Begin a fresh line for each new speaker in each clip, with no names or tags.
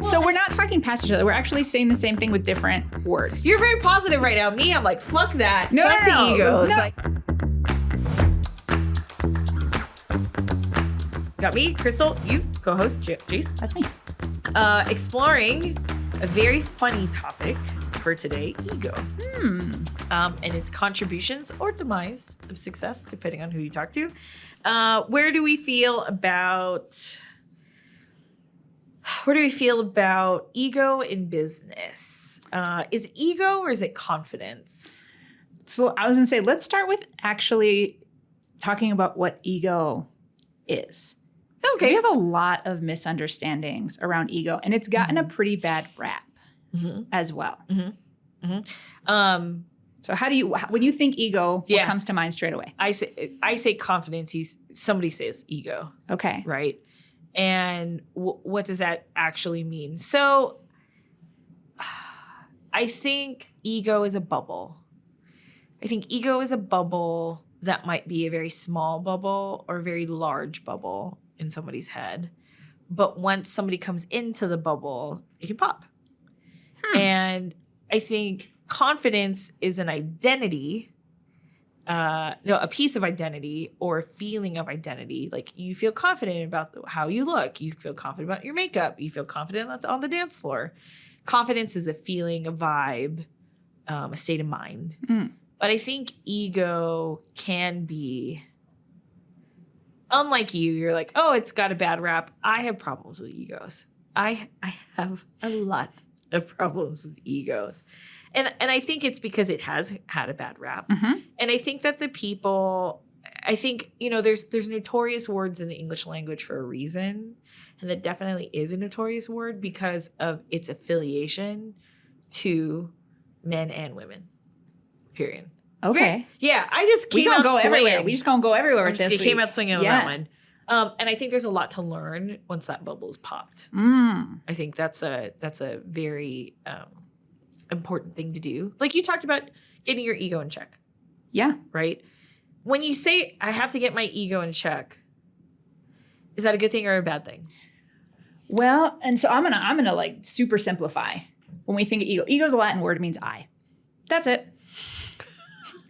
So we're not talking past each other. We're actually saying the same thing with different words.
You're very positive right now. Me, I'm like, fuck that.
No,
fuck
no,
the egos.
no.
Like, got me, Crystal, you, co-host, Jace.
That's me.
Exploring a very funny topic for today, ego. And its contributions or demise of success, depending on who you talk to. Where do we feel about ego in business? Is it ego or is it confidence?
So I was going to say, let's start with actually talking about what ego is.
Okay.
We have a lot of misunderstandings around ego, and it's gotten a pretty bad rap as well. So when you think ego, what comes to mind straight away?
I say confidence. Somebody says ego.
Okay.
Right. And what does that actually mean? So I think ego is a bubble. I think ego is a bubble that might be a very small bubble or a very large bubble in somebody's head. But once somebody comes into the bubble, it can pop. And I think confidence is an identity, a piece of identity or a feeling of identity. Like you feel confident about how you look. You feel confident about your makeup. You feel confident that's on the dance floor. Confidence is a feeling, a vibe, a state of mind. But I think ego can be, unlike you're like, oh, it's got a bad rap. I have problems with egos. I have a lot of problems with egos. And I think it's because it has had a bad rap. And I think that there's notorious words in the English language for a reason. And that definitely is a notorious word because of its affiliation to men and women. Period.
Okay.
I just came out swinging.
Everywhere. We just gonna go everywhere with this.
Came out swinging on that one. And I think there's a lot to learn once that bubble is popped. I think that's a very important thing to do. Like you talked about getting your ego in check.
Yeah.
Right? When you say, I have to get my ego in check, is that a good thing or a bad thing?
Well, and so I'm gonna like super simplify when we think of ego. Ego is a Latin word. It means I. That's it.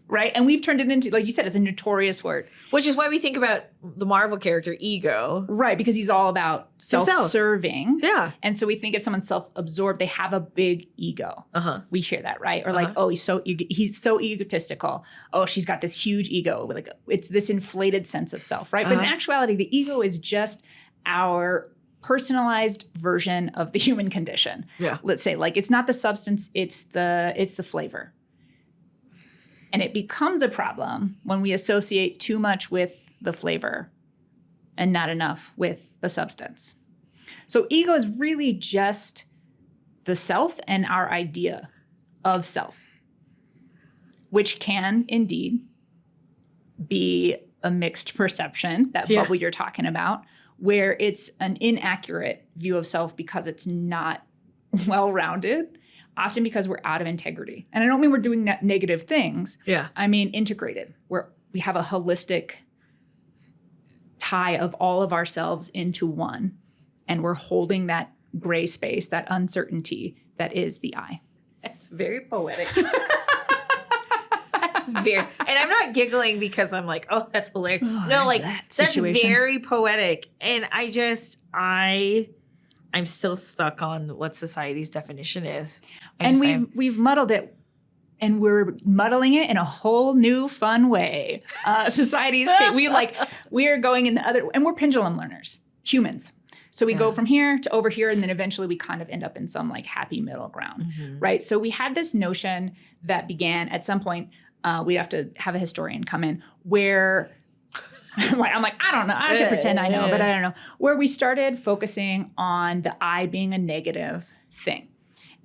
Right? And we've turned it into, like you said, it's a notorious word.
Which is why we think about the Marvel character, Ego.
Right, because he's all about self-serving.
Yeah.
And so we think if someone's self-absorbed, they have a big ego. We hear that, right? Or like, oh, he's so egotistical. Oh, she's got this huge ego. Like it's this inflated sense of self, right? But in actuality, the ego is just our personalized version of the human condition.
Yeah.
Let's say, like, it's not the substance, it's the flavor. And it becomes a problem when we associate too much with the flavor and not enough with the substance. So ego is really just the self and our idea of self, which can indeed be a mixed perception, that bubble you're talking about, where it's an inaccurate view of self because it's not well-rounded. Often because we're out of integrity. And I don't mean we're doing negative things.
Yeah.
I mean integrated, where we have a holistic tie of all of ourselves into one. And we're holding that gray space, that uncertainty that is the I.
That's very poetic. And I'm not giggling because I'm like, oh, that's hilarious.
Oh,
no, like that's
situation.
very poetic. And I'm still stuck on what society's definition is.
We've muddled it, and we're muddling it in a whole new fun way. We are going in the other, and we're pendulum learners, humans. So we go from here to over here, and then eventually we kind of end up in some like happy middle ground, right? So we had this notion that began at some point. We have to have a historian come in where. I'm like, I don't know. I can pretend I know, but I don't know. Where we started focusing on the I being a negative thing.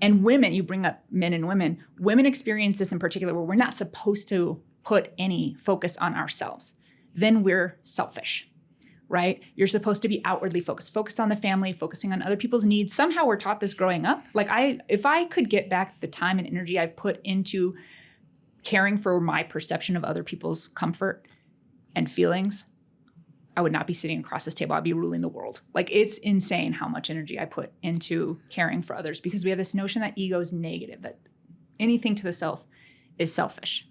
And women, you bring up men and women experience this in particular where we're not supposed to put any focus on ourselves. Then we're selfish, right? You're supposed to be outwardly focused on the family, focusing on other people's needs. Somehow we're taught this growing up. Like if I could get back the time and energy I've put into caring for my perception of other people's comfort and feelings, I would not be sitting across this table. I'd be ruling the world. Like, it's insane how much energy I put into caring for others, because we have this notion that ego is negative, that anything to the self is selfish.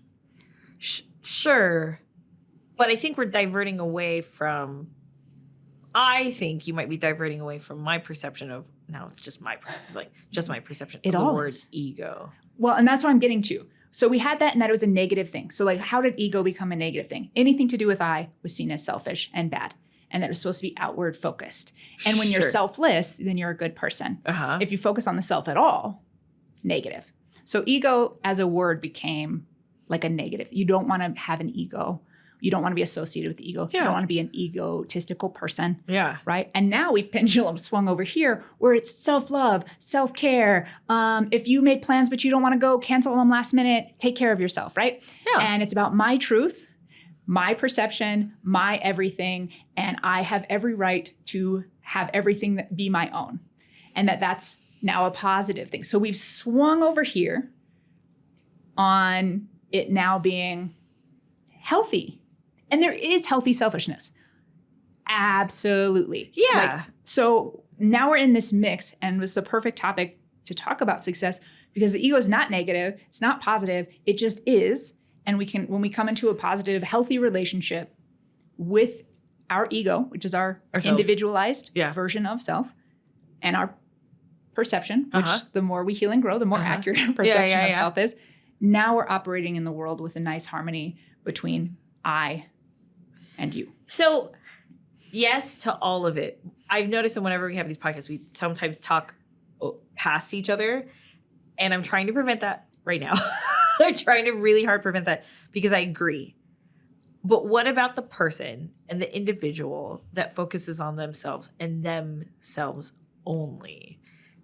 Sure. But I think we're diverting away from, I think you might be diverting away from my perception of, now it's just my perception of the word ego.
Well, and that's what I'm getting to. So we had that, and that it was a negative thing. So like, how did ego become a negative thing? Anything to do with I was seen as selfish and bad, and that it was supposed to be outward focused. And when you're selfless, then you're a good person. If you focus on the self at all, negative. So ego as a word became like a negative. You don't want to have an ego. You don't want to be associated with the ego. You don't want to be an egotistical person. Right? And now we've pendulum swung over here where it's self-love, self-care. If you made plans but you don't want to go, cancel them last minute. Take care of yourself, right? And it's about my truth, my perception, my everything. And I have every right to have everything that be my own. And that's now a positive thing. So we've swung over here on it now being healthy. And there is healthy selfishness. Absolutely. So now we're in this mix, and it was the perfect topic to talk about success, because the ego is not negative. It's not positive. It just is. And when we come into a positive, healthy relationship with our ego, which is our individualized version of self, and our perception, which the more we heal and grow, the more accurate our perception of self is. Now we're operating in the world with a nice harmony between I and you.
So yes to all of it. I've noticed that whenever we have these podcasts, we sometimes talk past each other, and I'm trying to prevent that right now. I'm trying to really hard prevent that, because I agree. But what about the person and the individual that focuses on themselves and themselves only?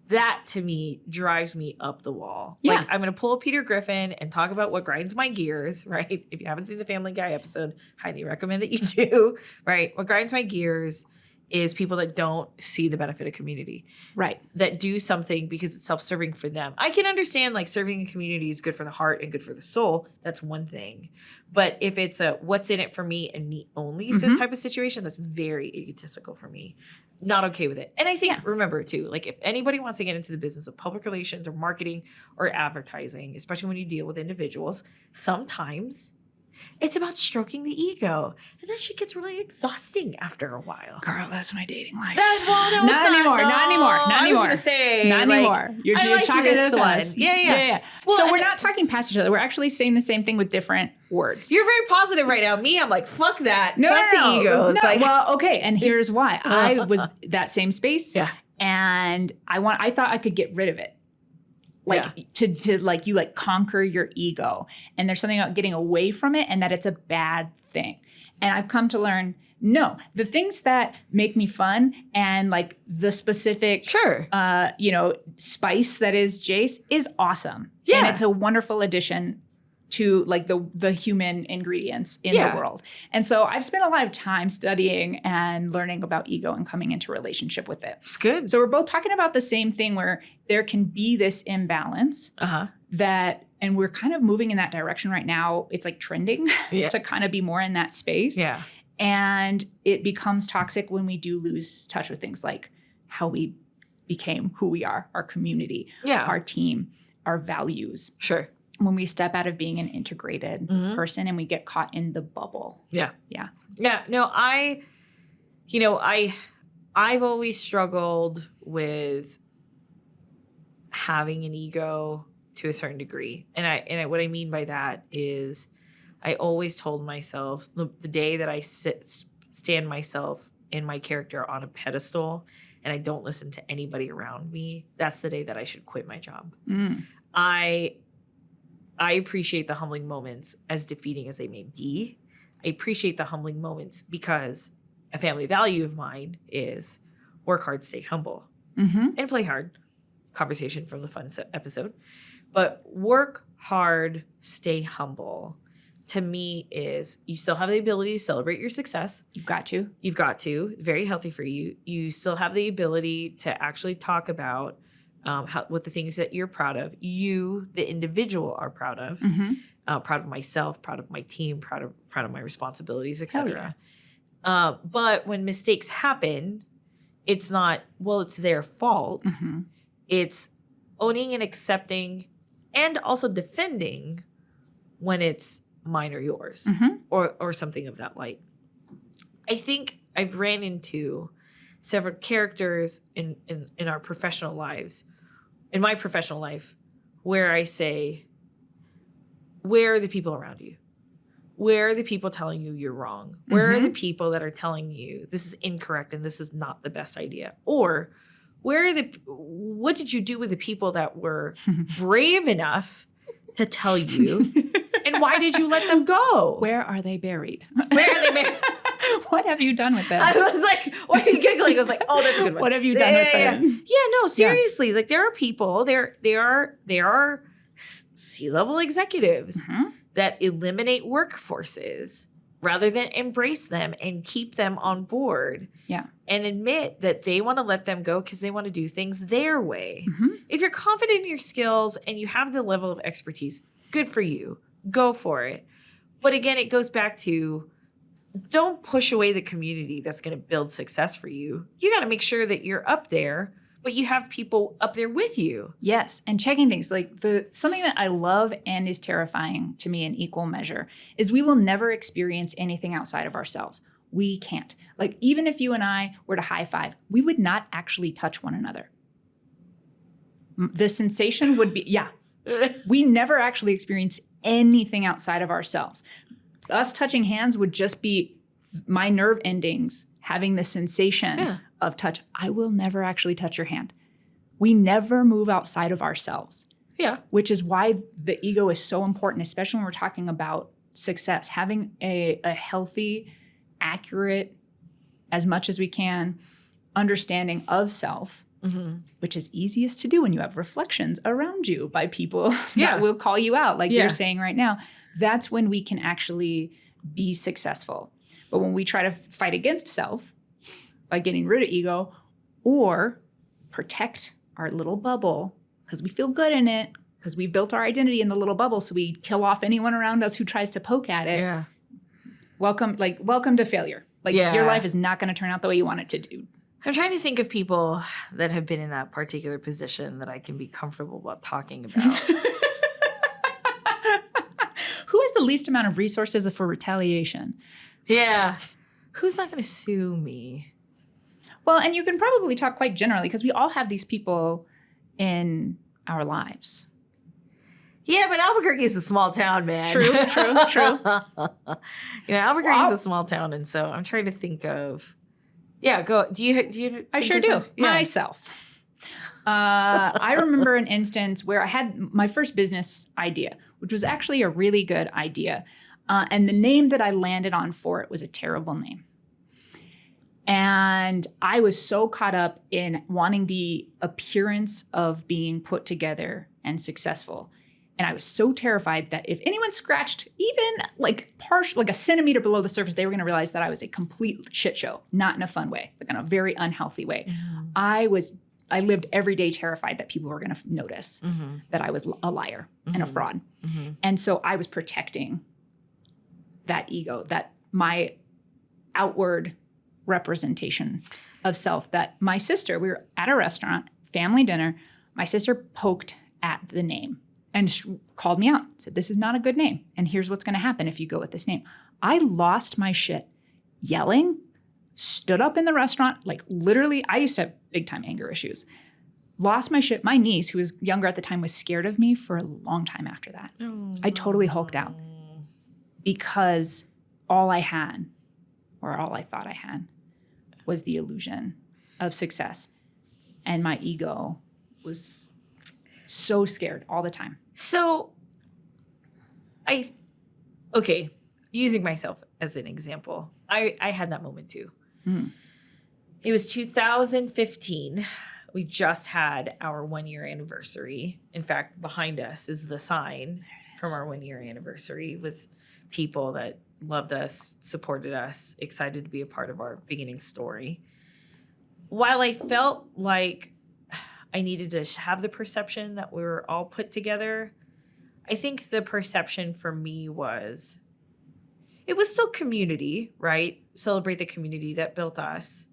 That, to me, drives me up the wall. Like, I'm going to pull a Peter Griffin and talk about what grinds my gears, right? If you haven't seen the Family Guy episode, highly recommend that you do, right? What grinds my gears is people that don't see the benefit of community.
Right. That
do something because it's self-serving for them. I can understand, like, serving a community is good for the heart and good for the soul. That's one thing. But if it's a what's in it for me and me only type of situation, that's very egotistical for me. Not okay with it. And I think, remember too, like, if anybody wants to get into the business of public relations or marketing or advertising, especially when you deal with individuals, sometimes it's about stroking the ego. And that shit gets really exhausting after a while.
Girl, that's my dating life.
Not anymore. I was going to say.
Not anymore. You're talking this one.
Yeah.
Well, so we're not talking past each other. We're actually saying the same thing with different words.
You're very positive right now. Me, I'm like, fuck that. Fuck the egos.
No. Well, okay. And here's why. I was that same space. And I thought I could get rid of it. To like, you like conquer your ego. And there's something about getting away from it, and that it's a bad thing. And I've come to learn, no, the things that make me fun and like the specific, spice that is Jace is awesome. Yeah. And it's a wonderful addition to like the human ingredients in the world. And so I've spent a lot of time studying and learning about ego and coming into relationship with it.
It's good.
So we're both talking about the same thing, where there can be this imbalance that, and we're kind of moving in that direction right now. It's like trending to kind of be more in that space.
Yeah.
And it becomes toxic when we do lose touch with things like how we became who we are, our community, our team, our values.
Sure.
When we step out of being an integrated person and we get caught in the bubble.
Yeah. No, I've always struggled with having an ego to a certain degree. And what I mean by that is I always told myself the day that I stand myself in my character on a pedestal and I don't listen to anybody around me, that's the day that I should quit my job. I appreciate the humbling moments, as defeating as they may be. I appreciate the humbling moments because a family value of mine is work hard, stay humble, and play hard. Conversation from the fun episode. But work hard, stay humble, to me, is you still have the ability to celebrate your success.
You've got to.
Very healthy for you. You still have the ability to actually talk about what the things that you're proud of, you, the individual, are proud of. Proud of myself, proud of my team, proud of my responsibilities, etc. But when mistakes happen, it's not, well, it's their fault.
Mm-hmm.
It's owning and accepting and also defending when it's mine or yours,
Mm-hmm.
or something of that light. I think I've ran into several characters in our professional lives, in my professional life, where I say, where are the people around you? Where are the people telling you you're wrong? Where are the people that are telling you this is incorrect and this is not the best idea? Or what did you do with the people that were brave enough to tell you? And why did you let them go?
Where are they buried?
Where are they buried?
What have you done with them?
I was like, why are you giggling? I was like, oh, that's a good one.
What have you done with them?
Yeah, no, seriously. Like, there are people, they are C-level executives that eliminate workforces rather than embrace them and keep them on board.
Yeah.
And admit that they want to let them go because they want to do things their way.
Mm-hmm.
If you're confident in your skills and you have the level of expertise, good for you. Go for it. But again, it goes back to, don't push away the community that's going to build success for you. You got to make sure that you're up there, but you have people up there with you.
Yes, and checking things. Like something that I love and is terrifying to me in equal measure is we will never experience anything outside of ourselves. We can't. Like, even if you and I were to high five, we would not actually touch one another. The sensation would be, we never actually experience anything outside of ourselves. Us touching hands would just be my nerve endings having the sensation of touch. I will never actually touch your hand. We never move outside of ourselves.
Yeah.
Which is why the ego is so important, especially when we're talking about success. Having a healthy, accurate, as much as we can, understanding of self, which is easiest to do when you have reflections around you by people that will call you out, like you're saying right now. That's when we can actually be successful. But when we try to fight against self by getting rid of ego or protect our little bubble because we feel good in it, because we built our identity in the little bubble, so we kill off anyone around us who tries to poke at it.
Yeah.
Welcome to failure. Like, your life is not going to turn out the way you want it to do.
I'm trying to think of people that have been in that particular position that I can be comfortable about talking about.
Who has the least amount of resources for retaliation?
Yeah. Who's not going to sue me?
Well, and you can probably talk quite generally because we all have these people in our lives.
Yeah, but Albuquerque is a small town, man.
True.
Albuquerque is a small town, and so I'm trying to think of. Yeah, go. Do you?
I sure do. Yeah. Myself. I remember an instance where I had my first business idea, which was actually a really good idea, and the name that I landed on for it was a terrible name. And I was so caught up in wanting the appearance of being put together and successful. And I was so terrified that if anyone scratched even like a centimeter below the surface, they were going to realize that I was a complete shit show, not in a fun way, like in a very unhealthy way. Mm-hmm. I lived every day terrified that people were going to notice that I was a liar and a fraud. Mm-hmm. And so I was protecting that ego, that my outward representation of self, that my sister, we were at a restaurant, family dinner, my sister poked at the name and called me out, said, this is not a good name. And here's what's going to happen if you go with this name. I lost my shit yelling, stood up in the restaurant, like literally, I used to have big time anger issues. Lost my shit. My niece, who was younger at the time, was scared of me for a long time after that. I totally hulked out because all I had, or all I thought I had, was the illusion of success. And my ego was so scared all the time.
So, using myself as an example, I had that moment too. It was 2015. We just had our 1-year anniversary. In fact, behind us is the sign from our 1-year anniversary with people that loved us, supported us, excited to be a part of our beginning story. While I felt like I needed to have the perception that we were all put together, I think the perception for me was, it was still community, right? Celebrate the community that built us.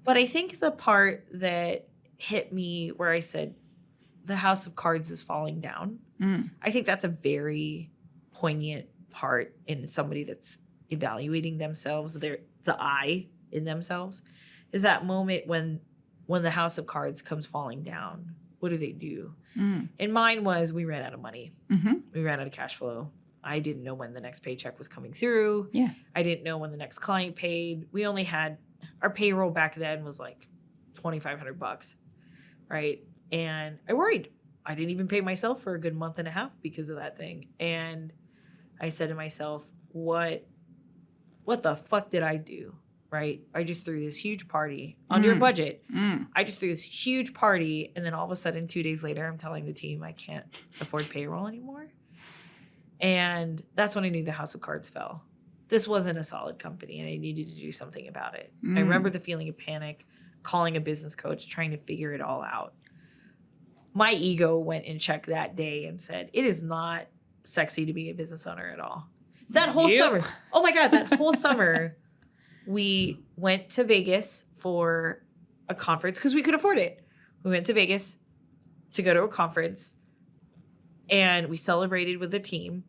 But I think the part that hit me where I said, the house of cards is falling down. I think that's a very poignant part in somebody that's evaluating themselves, the I in themselves, is that moment when the house of cards comes falling down. What do? And mine was, we ran out of money. We ran out of cash flow. I didn't know when the next paycheck was coming through.
Yeah.
I didn't know when the next client paid. We only had, our payroll back then was like $2,500, right? And I worried. I didn't even pay myself for a good month and a half because of that thing. And I said to myself, what the fuck did I do? Right? I just threw this huge party under budget. I just threw this huge party. And then all of a sudden, 2 days later, I'm telling the team I can't afford payroll anymore. And that's when I knew the house of cards fell. This wasn't a solid company and I needed to do something about it. I remember the feeling of panic, calling a business coach, trying to figure it all out. My ego went in check that day and said, it is not sexy to be a business owner at all. That whole summer. Oh my God, that whole summer, we went to Vegas for a conference because we could afford it. We went to Vegas to go to a conference and we celebrated with the team.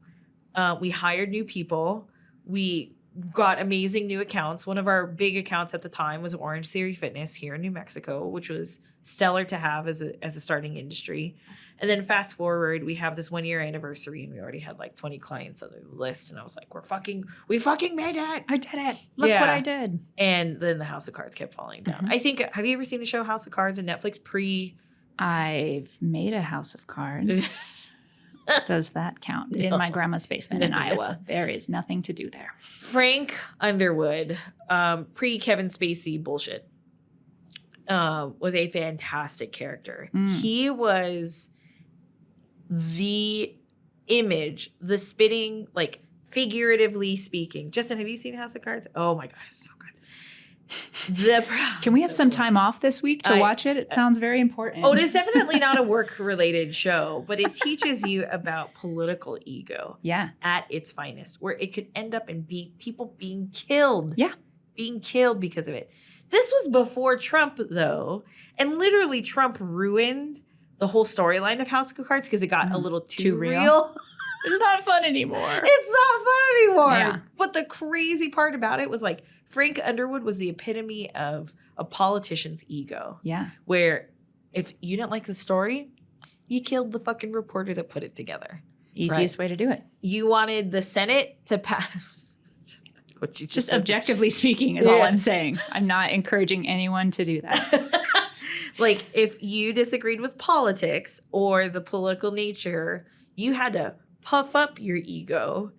We hired new people. We got amazing new accounts. One of our big accounts at the time was Orange Theory Fitness here in New Mexico, which was stellar to have as a starting industry. And then fast forward, we have this 1 year anniversary and we already had like 20 clients on the list. And I was like, we fucking made it.
I did it. Look what I did.
And then the House of Cards kept falling down. I think, have you ever seen the show House of Cards on Netflix
I've made a house of cards. Does that count? No. In my grandma's basement in Iowa. There is nothing to do there.
Frank Underwood, pre-Kevin Spacey bullshit, was a fantastic character. He was the image, the spitting, like figuratively speaking. Justin, have you seen House of Cards? Oh my God, it's so good.
Can we have some time off this week to watch it? It sounds very important.
Oh, it is definitely not a work-related show, but it teaches you about political ego at its finest, where it could end up in people being killed. Yeah. Being killed because of it. This was before Trump, though, and literally Trump ruined the whole storyline of House of Cards because it got a little too real.
It's not fun anymore.
It's not fun anymore.
Yeah.
But the crazy part about it was like Frank Underwood was the epitome of a politician's ego. Yeah. Where if you didn't like the story, you killed the fucking reporter that put it together.
Easiest way to do it.
You wanted the Senate to pass. What you
just objectively speaking is all I'm saying. I'm not encouraging anyone to do that.
Like if you disagreed with politics or the political nature, you had to puff up your ego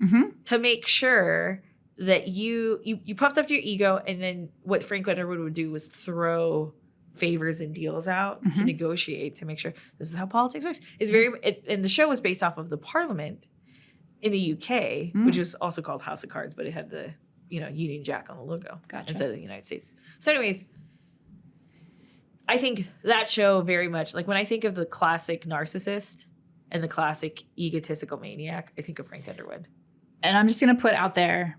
to make sure that you puffed up your ego, and then what Frank Underwood would do was throw favors and deals out to negotiate to make sure this is how politics works. It's and the show was based off of the Parliament in the UK, which was also called House of Cards, but it had the Union Jack on the logo instead of the United States. So, anyways, I think that show very much, like when I think of the classic narcissist and the classic egotistical maniac, I think of Frank Underwood.
And I'm just going to put out there,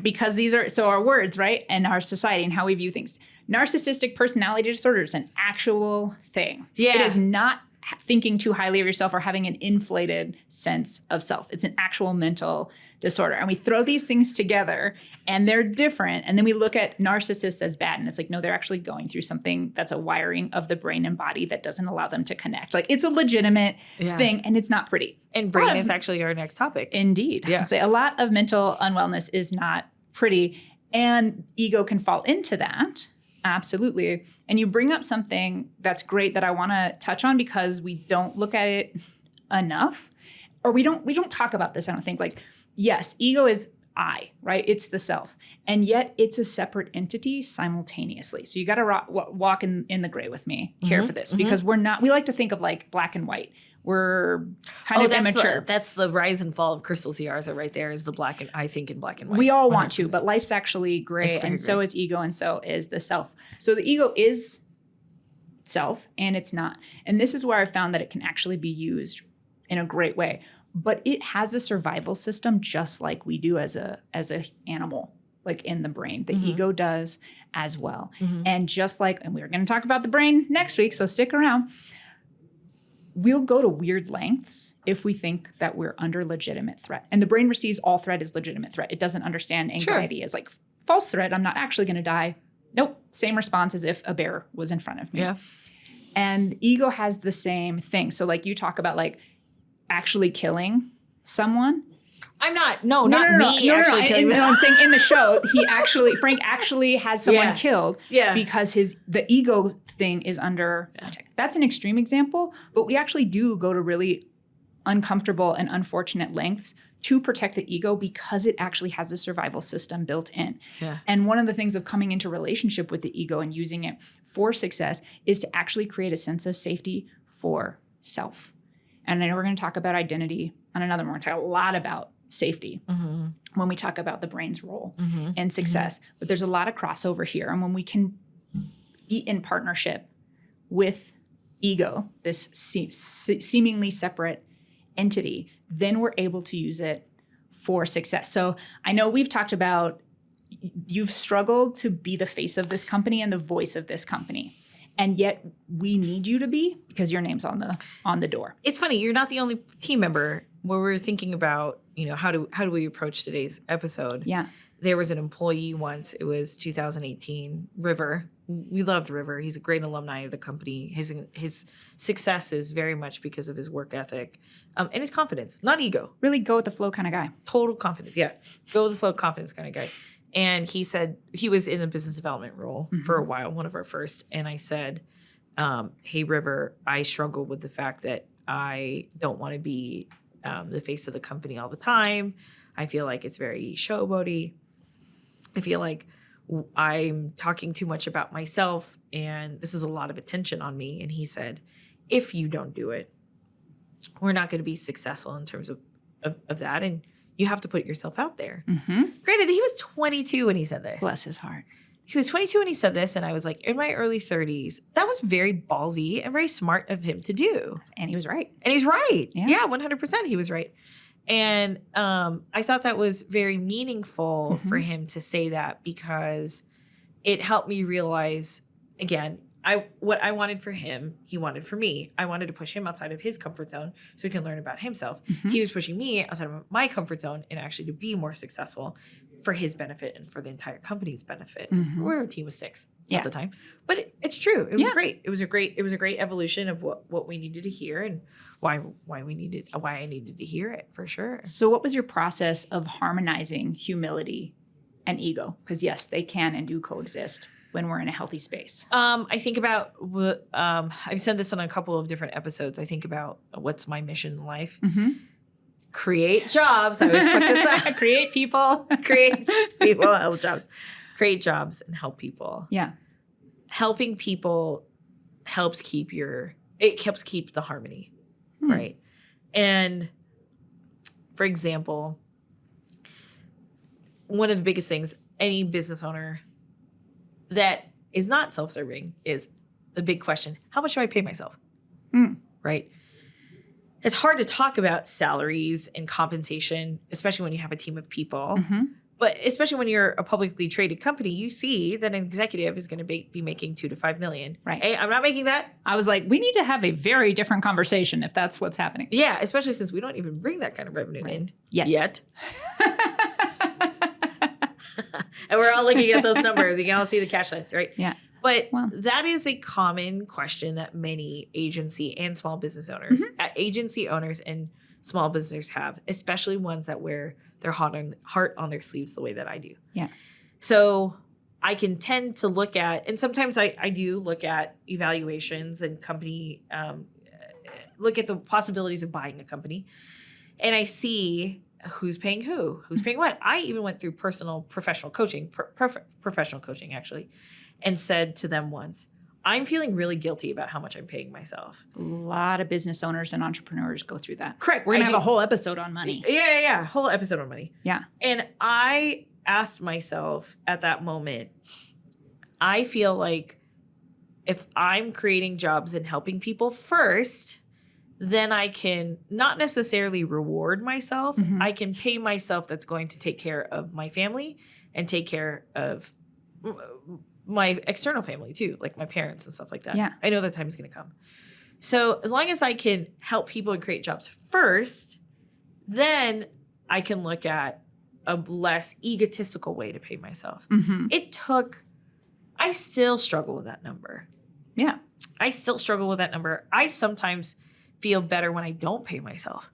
because these are our words, right? And our society and how we view things. Narcissistic personality disorder is an actual thing. Yeah. It is not thinking too highly of yourself or having an inflated sense of self. It's an actual mental disorder. And we throw these things together and they're different. And then we look at narcissists as bad. And it's like, no, they're actually going through something that's a wiring of the brain and body that doesn't allow them to connect. Like it's a legitimate thing and it's not pretty.
And brain is actually our next topic.
Indeed. Yeah. So a lot of mental unwellness is not pretty, and ego can fall into that. Absolutely. And you bring up something that's great that I want to touch on because we don't look at it enough, or we don't talk about this. I don't think, like, yes, ego is I, right? It's the self. And yet it's a separate entity simultaneously. So you got to walk in the gray with me here for this, because we like to think of like black and white. We're kind of immature.
That's the rise and fall of Crystal Siarza right there, is the black and I think in black and white.
We all want to, but life's actually gray, and so is ego, and so is the self. So the ego is self, and it's not. And this is where I found that it can actually be used in a great way. but it has a survival system just like we do as a animal, like in the brain. The ego does as well. And just like, and we're going to talk about the brain next week, so stick around. We'll go to weird lengths if we think that we're under legitimate threat. And the brain receives all threat as legitimate threat. It doesn't understand anxiety as like false threat. I'm not actually going to die. Nope. Same response as if a bear was in front of me.
Yeah.
And ego has the same thing. So like you talk about like actually killing someone.
I'm not. No, not me. Actually killing.
No, I'm saying in the show, Frank actually has someone killed because the ego thing is under attack. That's an extreme example, but we actually do go to really uncomfortable and unfortunate lengths to protect the ego because it actually has a survival system built in.
Yeah.
And one of the things of coming into relationship with the ego and using it for success is to actually create a sense of safety for self. And I know we're going to talk about identity on another one. We're going to talk a lot about safety when we talk about the brain's role in success. But there's a lot of crossover here. And when we can be in partnership with ego, this seemingly separate entity, then we're able to use it for success. So I know we've talked about you've struggled to be the face of this company and the voice of this company. And yet we need you to be because your name's on the door.
It's funny, you're not the only team member where we're thinking about, how do we approach today's episode.
Yeah.
There was an employee once, it was 2018, River. We loved River. He's a great alumni of the company. His success is very much because of his work ethic and his confidence, not ego.
Really go with the flow kind of guy.
Total confidence, yeah. Go with the flow, confidence kind of guy. And he said, he was in the business development role for a while, one of our first. And I said, hey, River, I struggle with the fact that I don't want to be the face of the company all the time. I feel like it's very showboaty. I feel like I'm talking too much about myself and this is a lot of attention on me. And he said, if you don't do it, we're not going to be successful in terms of that. And you have to put yourself out there. Granted, he was 22 when he said this.
Bless his heart.
He was 22 when he said this, and I was like, in my early 30s. That was very ballsy and very smart of him to do.
And he was right.
And he's right. Yeah, 100% he was right. And I thought that was very meaningful for him to say that because it helped me realize, again, what I wanted for him, he wanted for me. I wanted to push him outside of his comfort zone so he can learn about himself. He was pushing me outside of my comfort zone and actually to be more successful for his benefit and for the entire company's benefit. We were a team of 6 at the time. But it's true. It was great. It was a great evolution of what we needed to hear and why I needed to hear it for sure.
So what was your process of harmonizing humility and ego? Because yes, they can and do coexist when we're in a healthy space.
I think about I've said this on a couple of different episodes. I think about what's my mission in life. Create jobs. I always put this up.
Create people.
Create people, help jobs. Create jobs and help people.
Yeah.
Helping people helps keep the harmony, right? And for example, one of the biggest things any business owner that is not self-serving is the big question, how much do I pay myself? Right? It's hard to talk about salaries and compensation, especially when you have a team of people. But especially when you're a publicly traded company, you see that an executive is going to be making $2 to $5 million.
Right.
Hey, I'm not making that.
I was like, we need to have a very different conversation if that's what's happening.
Yeah, especially since we don't even bring that kind of revenue in yet. And we're all looking at those numbers. You can all see the cash lines, right?
Yeah.
But that is a common question that many agency and small business owners, agency owners and small businesses have, especially ones that wear their heart on their sleeves the way that I do.
Yeah.
So I can tend to look at, and sometimes I do look at evaluations and company, look at the possibilities of buying a company. And I see who's paying who's paying what. I even went through professional coaching actually, and said to them once, I'm feeling really guilty about how much I'm paying myself.
A lot of business owners and entrepreneurs go through that.
Correct.
We're going to have a whole episode on money.
Yeah. Whole episode on money.
Yeah.
And I asked myself at that moment, I feel like if I'm creating jobs and helping people first, then I can not necessarily reward myself.
Mhm.
I can pay myself that's going to take care of my family and take care of my external family too, like my parents and stuff like that.
Yeah.
I know that time is going to come. So as long as I can help people and create jobs first, then I can look at a less egotistical way to pay myself.
Mhm.
I still struggle with that number.
Yeah.
I still struggle with that number. I sometimes feel better when I don't pay myself.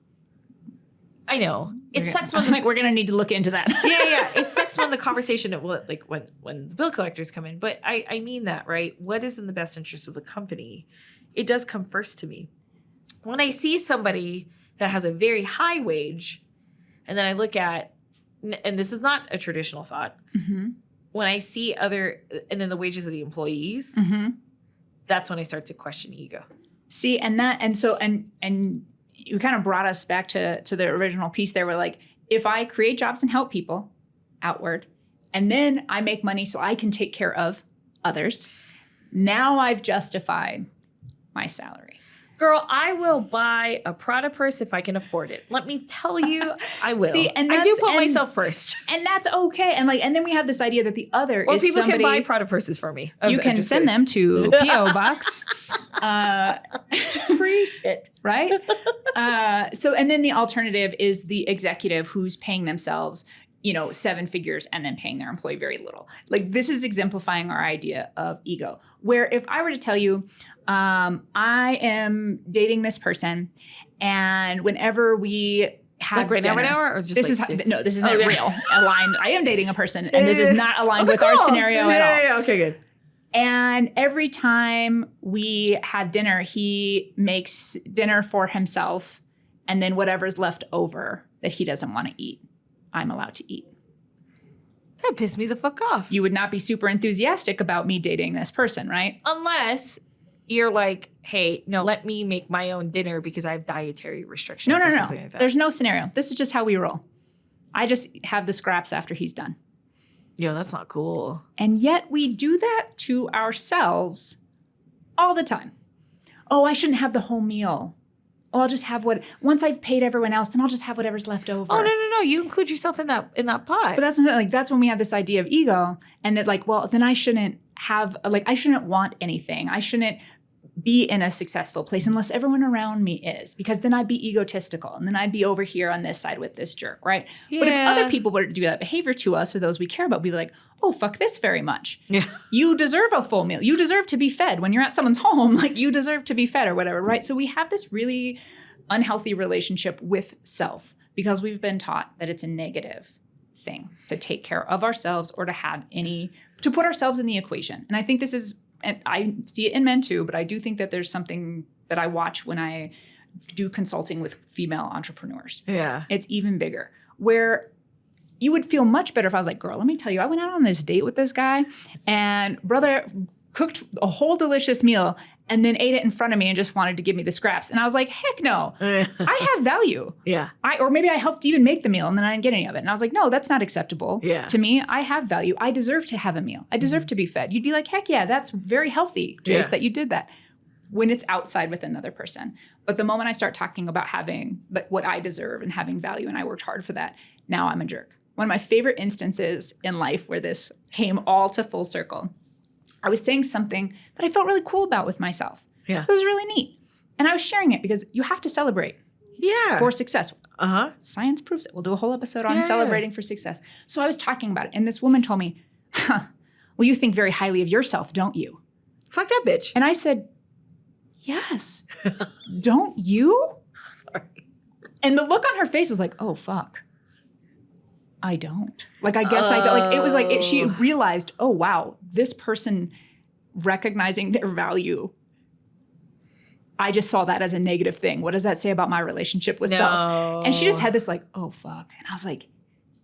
I know. It sucks when
we're going to need to look into that.
yeah. It sucks when the conversation like when the bill collectors come in. But I mean that, right? What is in the best interest of the company? It does come first to me. When I see somebody that has a very high wage, and then I look at, and this is not a traditional thought,
Mm-hmm.
when I see and then the wages of the employees,
Mm-hmm.
that's when I start to question ego.
See, and you kind of brought us back to the original piece there where like, if I create jobs and help people outward, and then I make money so I can take care of others, now I've justified my salary.
Girl, I will buy a Prada purse if I can afford it. Let me tell you, I will.
See, and
I do put myself first.
And that's okay. And then we have this idea that the other
Or
is
people
somebody,
can buy Prada purses for me.
You can send them to P.O. Box.
Free shit.
Right? And then the alternative is the executive who's paying themselves, 7 figures and then paying their employee very little. Like, this is exemplifying our idea of ego, where if I were to tell you, I am dating this person, and whenever we have
Like right
dinner,
now, or just
this isn't real aligned. I am dating a person, and this is not aligned with our scenario at all.
Yeah, okay, good.
And every time we have dinner, he makes dinner for himself, and then whatever's left over that he doesn't want to eat, I'm allowed to eat.
That pissed me the fuck off.
You would not be super enthusiastic about me dating this person, right?
Unless you're like, hey, no, let me make my own dinner because I have dietary restrictions
No.
or something like that.
There's no scenario. This is just how we roll. I just have the scraps after he's done.
Yo, that's not cool.
And yet we do that to ourselves all the time. Oh, I shouldn't have the whole meal. Oh, I'll just have once I've paid everyone else, then I'll just have whatever's left over.
Oh, no. You include yourself in that pot.
But that's what I'm saying. Like, that's when we have this idea of ego, and that like, well, then I shouldn't I shouldn't want anything. I shouldn't be in a successful place unless everyone around me is, because then I'd be egotistical, and then I'd be over here on this side with this jerk, right?
Yeah.
But if other people were to do that behavior to us, or those we care about, we'd be like, oh, fuck this very much.
Yeah.
You deserve a full meal. You deserve to be fed. When you're at someone's home, like, you deserve to be fed or whatever, right? So we have this really unhealthy relationship with self because we've been taught that it's a negative thing to take care of ourselves or to put ourselves in the equation. And I think this is, and I see it in men too, but I do think that there's something that I watch when I do consulting with female entrepreneurs.
Yeah.
It's even bigger, where you would feel much better if I was like, girl, let me tell you, I went out on this date with this guy, and brother cooked a whole delicious meal and then ate it in front of me and just wanted to give me the scraps. And I was like, heck no, I have value.
Yeah.
Or maybe I helped even make the meal and then I didn't get any of it. And I was like, no, that's not acceptable.
Yeah.
To me, I have value. I deserve to have a meal. I deserve to be fed. You'd be like, heck yeah, that's very healthy, Jace, that you did that, when it's outside with another person. But the moment I start talking about having what I deserve and having value, and I worked hard for that, now I'm a jerk. One of my favorite instances in life where this came all to full circle, I was saying something that I felt really cool about with myself.
Yeah.
It was really neat. And I was sharing it because you have to celebrate for success.
Uh-huh.
Science proves it. We'll do a whole episode on celebrating for success. So I was talking about it, and this woman told me, well, you think very highly of yourself, don't you?
Fuck that bitch.
And I said, yes. Don't you?
Sorry.
And the look on her face was like, oh, fuck. I don't. Like, I guess I don't. Like, it was like, she realized, oh, wow, this person recognizing their value, I just saw that as a negative thing. What does that say about my relationship with self? And she just had this like, oh, fuck. And I was like,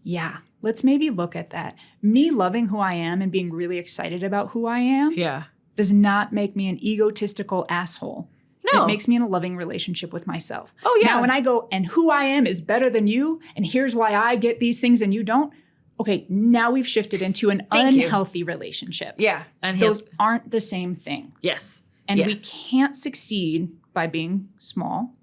yeah, let's maybe look at that. Me loving who I am and being really excited about who I am does not make me an egotistical asshole.
No.
It makes me in a loving relationship with myself.
Oh, yeah.
Now, when I go, and who I am is better than you, and here's why I get these things and you don't, okay, now we've shifted into an unhealthy relationship.
Yeah.
Those aren't the same thing.
Yes.
And we can't succeed by being small.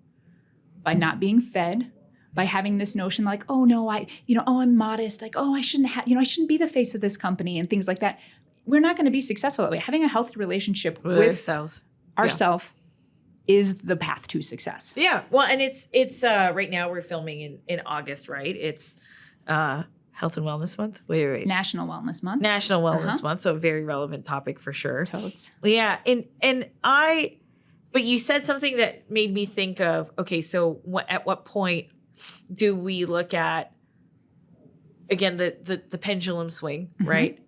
by not being fed, by having this notion like, oh no, I'm modest, like, oh, I shouldn't be the face of this company and things like that. We're not going to be successful that way. Having a healthy relationship with ourselves is the path to success.
Yeah. Well, and it's right now we're filming in August, right? It's Health and Wellness Month. Wait.
National Wellness Month.
National Wellness Month. So a very relevant topic for sure.
Totes.
Yeah. But you said something that made me think of, okay, so at what point do we look at, again, the pendulum swing, right?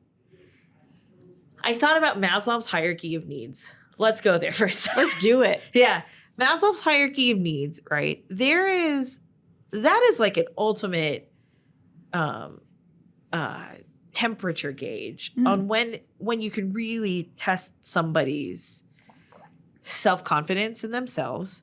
I thought about Maslow's hierarchy of needs. Let's go there first.
Let's do it.
Yeah. Maslow's hierarchy of needs, right? That is like an ultimate temperature gauge on when you can really test somebody's self-confidence in themselves,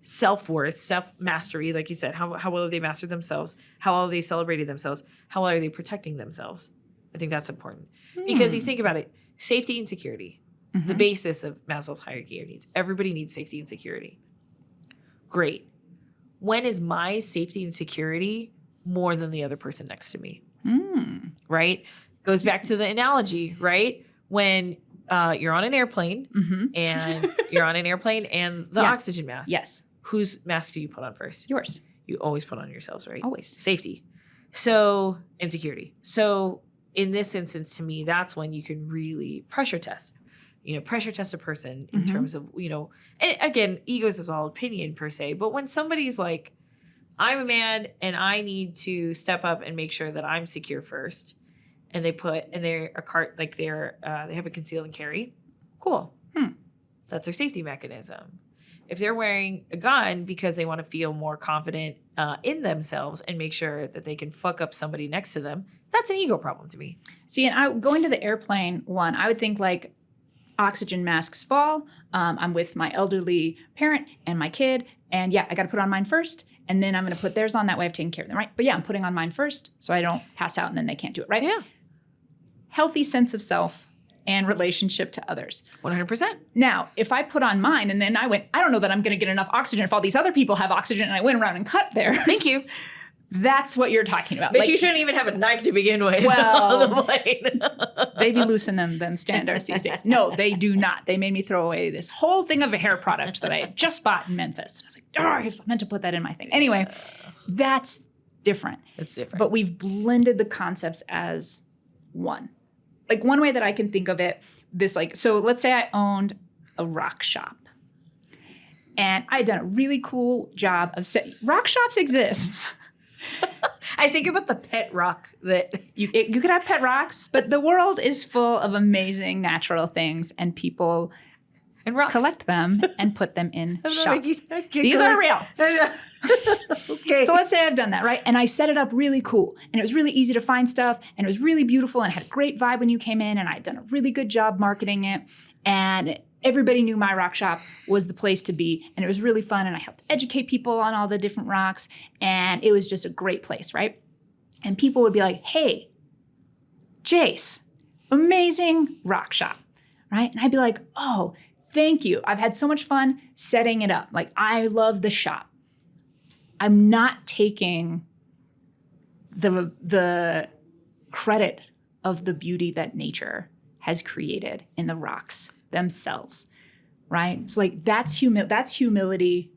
self-worth, self-mastery, like you said, how well have they mastered themselves, how well have they celebrated themselves, how well are they protecting themselves. I think that's important because you think about it, safety and security, the basis of Maslow's hierarchy of needs. Everybody needs safety and security. Great. When is my safety and security more than the other person next to me? Right? Goes back to the analogy, right? When you're on an airplane and the oxygen mask.
Yes.
Whose mask do you put on first?
Yours.
You always put on yourselves, right?
Always.
Safety. So, and security. So in this instance, to me, that's when you can really pressure test a person in terms of, and again, egos is all opinion per se, but when somebody's like, I'm a man and I need to step up and make sure that I'm secure first, and they have a conceal and carry, cool. That's their safety mechanism. If they're wearing a gun because they want to feel more confident in themselves and make sure that they can fuck up somebody next to them, that's an ego problem to me.
See, and going to the airplane one, I would think like oxygen masks fall. I'm with my elderly parent and my kid, and I got to put on mine first, and then I'm going to put theirs on. That way I've taken care of them, right? But I'm putting on mine first so I don't pass out and then they can't do it, right?
Yeah.
Healthy sense of self and relationship to others.
100%.
Now, if I put on mine and then I don't know that I'm going to get enough oxygen if all these other people have oxygen, and I went around and cut theirs.
Thank you.
That's what you're talking about.
But you shouldn't even have a knife to begin with.
Well,
on the plane.
They be looser than standards these days. No, they do not. They made me throw away this whole thing of a hair product that I had just bought in Memphis. And I was like, I meant to put that in my thing. Anyway, that's different.
It's different.
But we've blended the concepts as one. Like one way that I can think of it, so let's say I owned a rock shop. And I had done a really cool job of rock shops exist.
I think about the pet rock that
you could have pet rocks, but the world is full of amazing natural things, and people collect them and put them in shops. These are real.
Okay.
So let's say I've done that, right? And I set it up really cool, and it was really easy to find stuff, and it was really beautiful, and it had a great vibe when you came in, and I'd done a really good job marketing it, and everybody knew my rock shop was the place to be, and it was really fun, and I helped educate people on all the different rocks, and it was just a great place, right? And people would be like, hey, Jace, amazing rock shop, right? And I'd be like, oh, thank you. I've had so much fun setting it up. Like, I love the shop. I'm not taking the credit of the beauty that nature has created in the rocks themselves, right? So like that's humility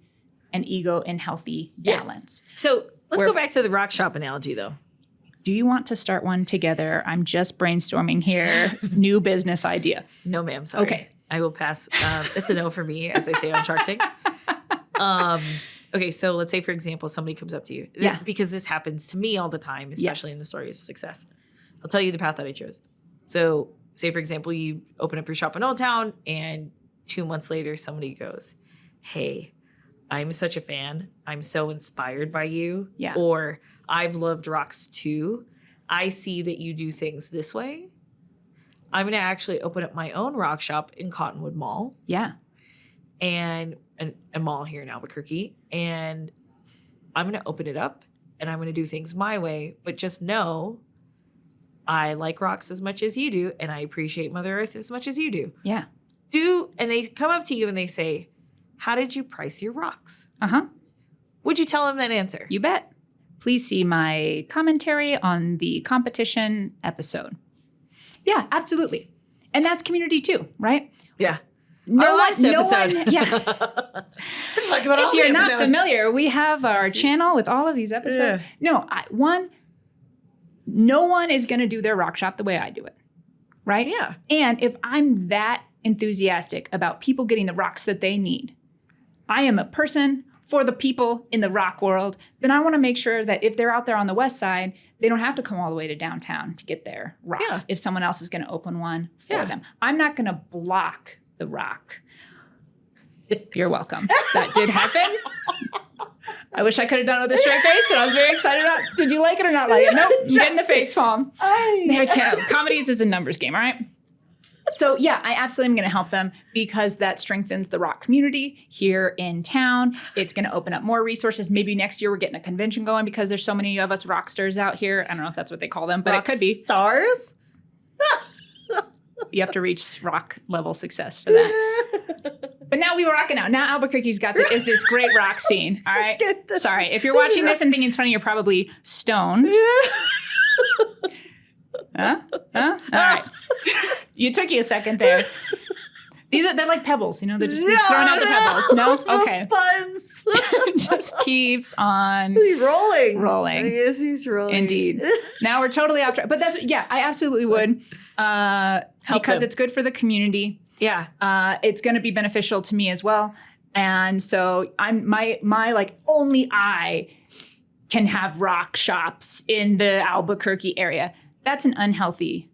and ego in healthy balance.
Yes. So let's go back to the rock shop analogy though.
Do you want to start one together? I'm just brainstorming here. New business idea.
No, ma'am. Sorry.
Okay.
I will pass. It's a no for me, as they say on Shark Tank. Okay, so let's say, for example, somebody comes up to you.
Yeah.
Because this happens to me all the time, especially in the stories of success. I'll tell you the path that I chose. So say, for example, you open up your shop in Old Town, and 2 months later, somebody goes, hey, I'm such a fan. I'm so inspired by you.
Yeah.
Or I've loved rocks too. I see that you do things this way. I'm going to actually open up my own rock shop in Cottonwood Mall.
Yeah.
And a mall here in Albuquerque. And I'm going to open it up and I'm going to do things my way. But just know I like rocks as much as you do. And I appreciate Mother Earth as much as you do.
Yeah.
And they come up to you and they say, how did you price your rocks?
Uh-huh.
Would you tell them that answer?
You bet. Please see my commentary on the competition episode. Yeah, absolutely. And that's community too, right?
Yeah.
No
last episode.
Yeah.
We're talking about all
If
the
you're not
episodes.
familiar, we have our channel with all of these episodes. No, no one is going to do their rock shop the way I do it, right?
Yeah.
And if I'm that enthusiastic about people getting the rocks that they need, I am a person for the people in the rock world, then I want to make sure that if they're out there on the west side, they don't have to come all the way to downtown to get their rocks.
Yeah.
If someone else is going to open one for them. I'm not going to block the rock. You're welcome. That did happen. I wish I could have done it with a straight face, and I was very excited about it. Did you like it or not like it? Nope. I'm getting the face palm. There we go. Comedies is a numbers game, all right? So yeah, I absolutely am going to help them because that strengthens the rock community here in town. It's going to open up more resources. Maybe next year we're getting a convention going because there's so many of us rockstars out here. I don't know if that's what they call them, but it could be.
Stars?
You have to reach rock level success for that. But now we were rocking out. Now Albuquerque's got is this great rock scene. All right. Sorry. If you're watching this and thinking it's funny, you're probably stoned. Huh? All right. You took you a second there. They're like pebbles, they're just throwing out the pebbles. No? Okay.
Buns.
Just keeps on
He's rolling.
rolling.
Yes, he's rolling.
Indeed. Now we're totally off track. But I absolutely would. Because
them.
it's good for the community.
Yeah.
It's going to be beneficial to me as well. And so I'm my like only I can have rock shops in the Albuquerque area. That's an unhealthy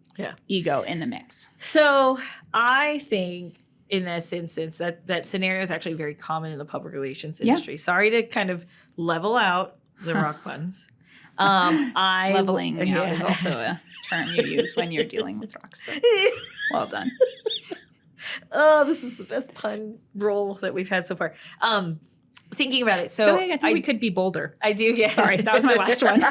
ego in the mix.
So I think in this instance that scenario is actually very common in the public relations industry. Sorry to kind of level out the rock puns.
Leveling out is also a term you use when you're dealing with rocks. So well done.
Oh, this is the best pun roll that we've had so far. Thinking about it, so
I think we could be bolder.
I do. Yeah.
Sorry, that was my last one.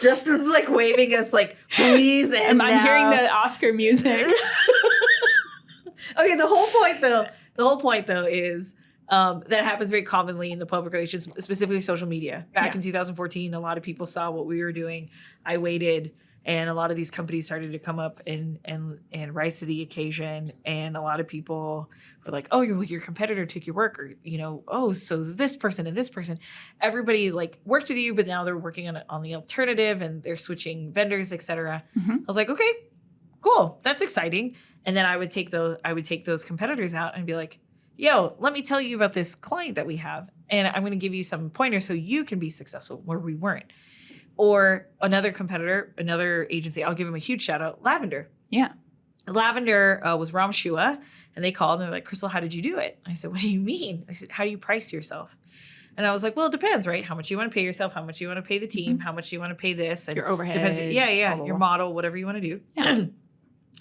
Justin's like waving us, like please. And
I'm hearing the Oscar music.
Okay. The whole point though is that happens very commonly in the public relations, specifically social media. Back in 2014, a lot of people saw what we were doing. I waited. And a lot of these companies started to come up and rise to the occasion. And a lot of people were like, oh, your competitor took your work, or, oh, so this person and this person. Everybody like worked with you, but now they're working on the alternative and they're switching vendors, et cetera. Mm-hmm. I was like, okay, cool. That's exciting. And then I would take those competitors out and be like, yo, let me tell you about this client that we have. And I'm going to give you some pointers so you can be successful where we weren't. Or another competitor, another agency, I'll give them a huge shout out, Lavender.
Yeah.
Lavender was Ram Shua, and they called and they're like, Crystal, how did you do it? I said, what do you mean? I said, how do you price yourself? And I was like, well, it depends, right? How much you want to pay yourself, how much you want to pay the team, how much you want to pay this. And
your overhead.
Depends, your model, whatever you want to do.
Yeah.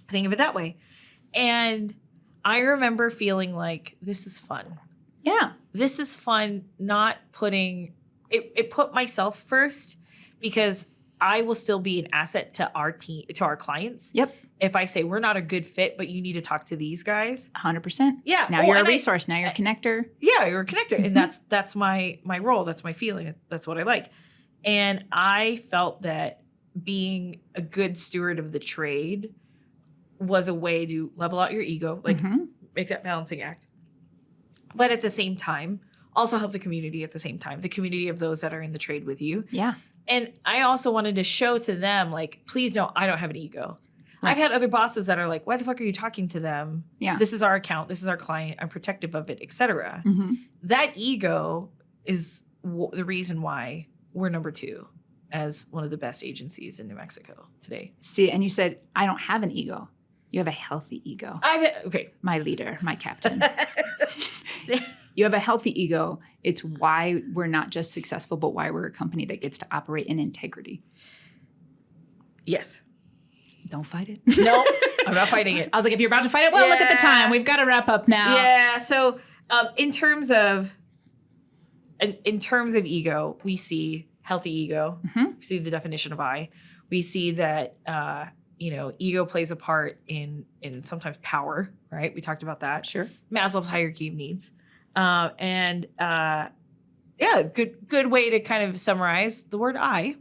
Think of it that way. And I remember feeling like, this is fun.
Yeah.
This is fun, not putting, it put myself first. Because I will still be an asset to our team, to our clients.
Yep.
If I say we're not a good fit, but you need to talk to these guys.
100%.
Yeah.
Now you're a resource. Now you're a connector.
Yeah, you're a connector. Mm-hmm. And that's my role. That's my feeling. That's what I like. And I felt that being a good steward of the trade was a way to level out your ego, like make that balancing act. But at the same time, also help the community at the same time, the community of those that are in the trade with you.
Yeah.
And I also wanted to show to them, like, please don't, I don't have an ego.
Right.
I've had other bosses that are like, why the fuck are you talking to them?
Yeah.
This is our account. This is our client. I'm protective of it, et cetera.
Mm-hmm.
That ego is the reason why we're number 2 as one of the best agencies in New Mexico today.
See, and you said, I don't have an ego. You have a healthy ego.
Okay.
My leader, my captain. You have a healthy ego. It's why we're not just successful, but why we're a company that gets to operate in integrity.
Yes.
Don't fight it.
No, I'm not fighting it.
I was like, if you're about to fight it, well, look at the time. We've got to wrap up now.
Yeah. So in terms of ego, we see healthy ego. Mm-hmm. We see the definition of I. We see that ego plays a part in sometimes power, right? We talked about that.
Sure.
Maslow's hierarchy of needs. Good way to kind of summarize the word I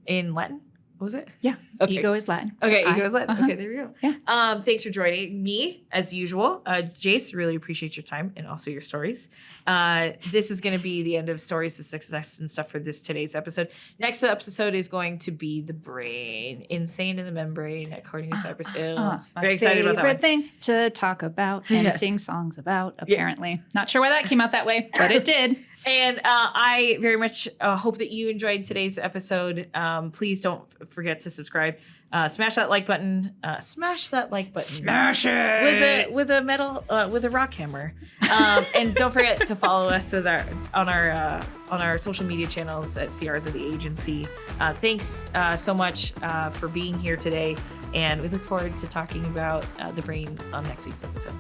in Latin. What was it?
Yeah.
Okay.
Ego is Latin.
Okay,
I.
ego is Latin. Okay, there we go.
Yeah.
Thanks for joining me, as usual. Jace, really appreciate your time and also your stories. This is going to be the end of Stories of Success and stuff for today's episode. Next episode is going to be the brain, insane in the membrane, according to Cypress Hill. Very excited about that one.
Favorite thing to talk about and sing songs about, apparently. Not sure why that came out that way, but it did.
And I very much hope that you enjoyed today's episode. Please don't forget to subscribe. Smash that like button. Smash that like button.
Smash it
with a rock hammer. And don't forget to follow us on our social media channels at Siarza the Agency. Thanks so much for being here today, and we look forward to talking about the brain on next week's episode.